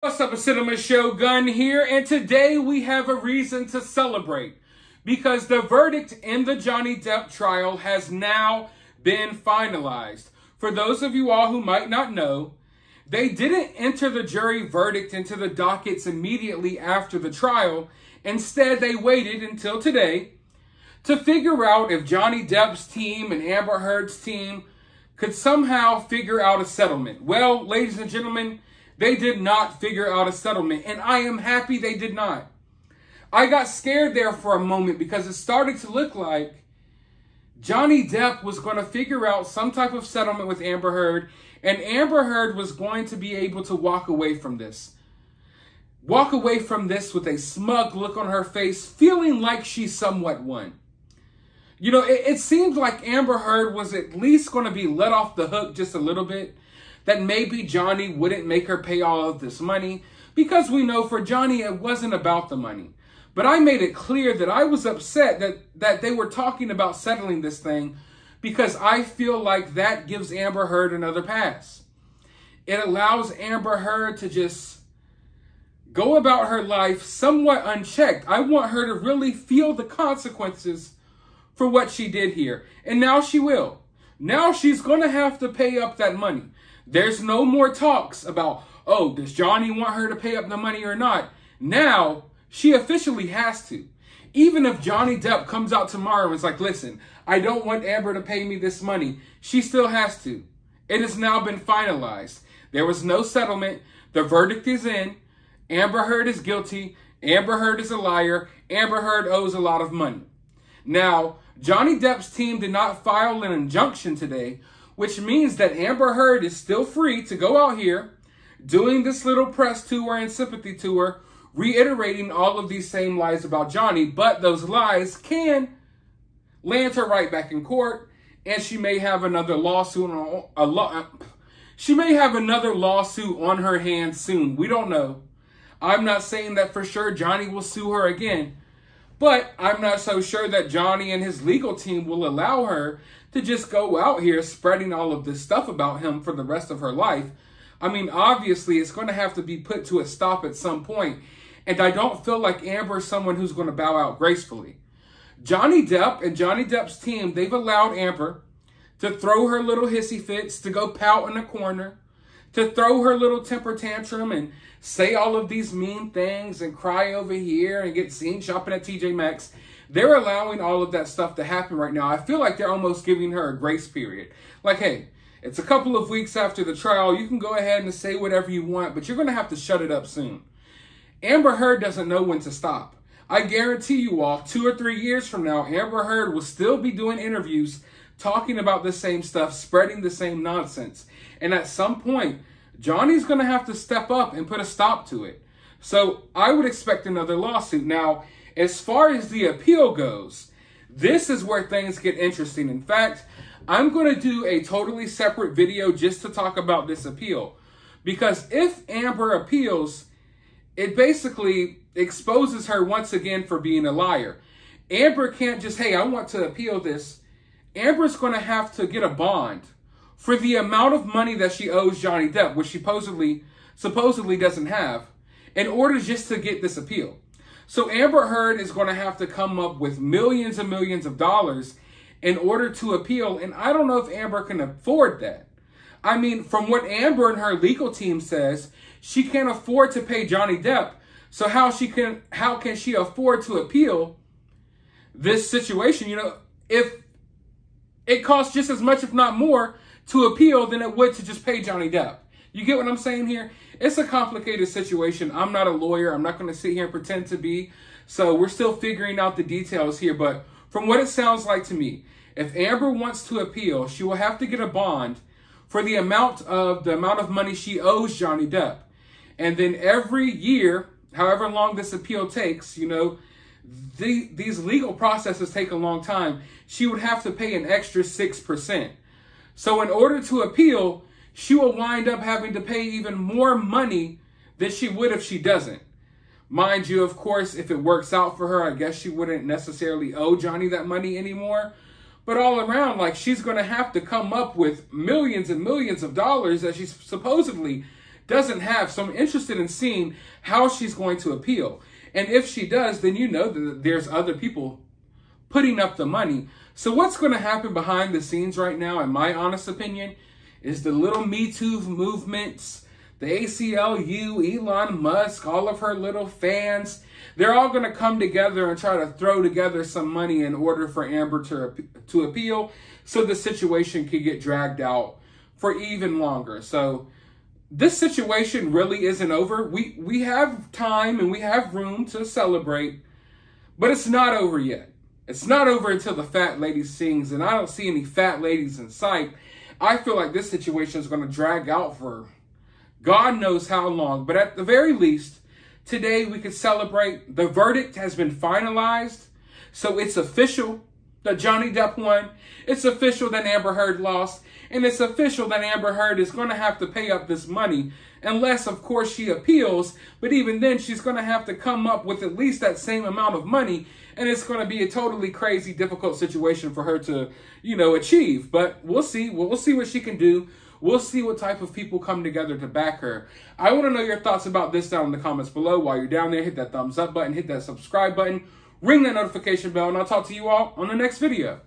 What's up, Cinema Shogun here, and today we have a reason to celebrate because the verdict in the Johnny Depp trial has now been finalized. For those of you all who might not know, they didn't enter the jury verdict into the dockets immediately after the trial. Instead, they waited until today to figure out if Johnny Depp's team and Amber Heard's team could somehow figure out a settlement. Well, ladies and gentlemen, they did not figure out a settlement, and I am happy they did not. I got scared there for a moment because it started to look like Johnny Depp was going to figure out some type of settlement with Amber Heard, and Amber Heard was going to be able to walk away from this. Walk away from this with a smug look on her face, feeling like she somewhat won. You know, it seemed like Amber Heard was at least going to be let off the hook just a little bit. That maybe Johnny wouldn't make her pay all of this money, because we know for Johnny it wasn't about the money. But I made it clear that I was upset that they were talking about settling this thing, because I feel like that gives Amber Heard another pass. It allows Amber Heard to just go about her life somewhat unchecked. I want her to really feel the consequences for what she did here. And now she will. Now she's going to have to pay up that money. There's no more talks about, oh, does Johnny want her to pay up the money or not? Now, she officially has to. Even if Johnny Depp comes out tomorrow and is like, listen, I don't want Amber to pay me this money, she still has to. It has now been finalized. There was no settlement. The verdict is in. Amber Heard is guilty. Amber Heard is a liar. Amber Heard owes a lot of money. Now, Johnny Depp's team did not file an injunction today, which means that Amber Heard is still free to go out here doing this little press tour and sympathy tour, reiterating all of these same lies about Johnny. But those lies can land her right back in court, and she may have another lawsuit she may have another lawsuit on her hands soon. We don't know. I'm not saying that for sure Johnny will sue her again, but I'm not so sure that Johnny and his legal team will allow her to just go out here spreading all of this stuff about him for the rest of her life. I mean, obviously, it's going to have to be put to a stop at some point. And I don't feel like Amber is someone who's going to bow out gracefully. Johnny Depp and Johnny Depp's team, they've allowed Amber to throw her little hissy fits, to go pout in a corner, to throw her little temper tantrum and say all of these mean things and cry over here and get seen shopping at TJ Maxx. They're allowing all of that stuff to happen right now. I feel like they're almost giving her a grace period. Like, hey, it's a couple of weeks after the trial. You can go ahead and say whatever you want, but you're going to have to shut it up soon. Amber Heard doesn't know when to stop. I guarantee you all, 2 or 3 years from now, Amber Heard will still be doing interviews talking about the same stuff, spreading the same nonsense. And at some point, Johnny's going to have to step up and put a stop to it. So I would expect another lawsuit. Now, as far as the appeal goes, this is where things get interesting. In fact, I'm going to do a totally separate video just to talk about this appeal. Because if Amber appeals, it basically exposes her once again for being a liar. Amber can't just, hey, I want to appeal this. Amber's going to have to get a bond for the amount of money that she owes Johnny Depp, which she supposedly doesn't have, in order just to get this appeal. So Amber Heard is going to have to come up with millions and millions of dollars in order to appeal, and I don't know if Amber can afford that. I mean, from what Amber and her legal team says, she can't afford to pay Johnny Depp, so how can she afford to appeal this situation? You know, if it costs just as much, if not more, to appeal than it would to just pay Johnny Depp. You get what I'm saying here? It's a complicated situation. I'm not a lawyer. I'm not going to sit here and pretend to be. So we're still figuring out the details here. But from what it sounds like to me, if Amber wants to appeal, she will have to get a bond for the amount of money she owes Johnny Depp. And then every year, however long this appeal takes, you know, these legal processes take a long time. She would have to pay an extra 6%. So in order to appeal, she will wind up having to pay even more money than she would if she doesn't. Mind you, of course, if it works out for her, I guess she wouldn't necessarily owe Johnny that money anymore. But all around, like, she's going to have to come up with millions and millions of dollars that she's supposedly doesn't have. So I'm interested in seeing how she's going to appeal. And if she does, then you know that there's other people putting up the money. So what's going to happen behind the scenes right now, in my honest opinion, is the little Me Too movements, the ACLU, Elon Musk, all of her little fans, they're all going to come together and try to throw together some money in order for Amber to appeal, so the situation could get dragged out for even longer. So this situation really isn't over. We have time and we have room to celebrate, but it's not over yet. It's not over until the fat lady sings, and I don't see any fat ladies in sight. I feel like this situation is going to drag out for God knows how long. But at the very least, today we could celebrate. The verdict has been finalized. So it's official that Johnny Depp won. It's official that Amber Heard lost. And it's official that Amber Heard is going to have to pay up this money. Unless, of course, she appeals. But even then, she's going to have to come up with at least that same amount of money. And it's going to be a totally crazy, difficult situation for her to, achieve. But we'll see. We'll see what she can do. We'll see what type of people come together to back her. I want to know your thoughts about this down in the comments below. While you're down there, hit that thumbs up button, hit that subscribe button, ring that notification bell, and I'll talk to you all on the next video.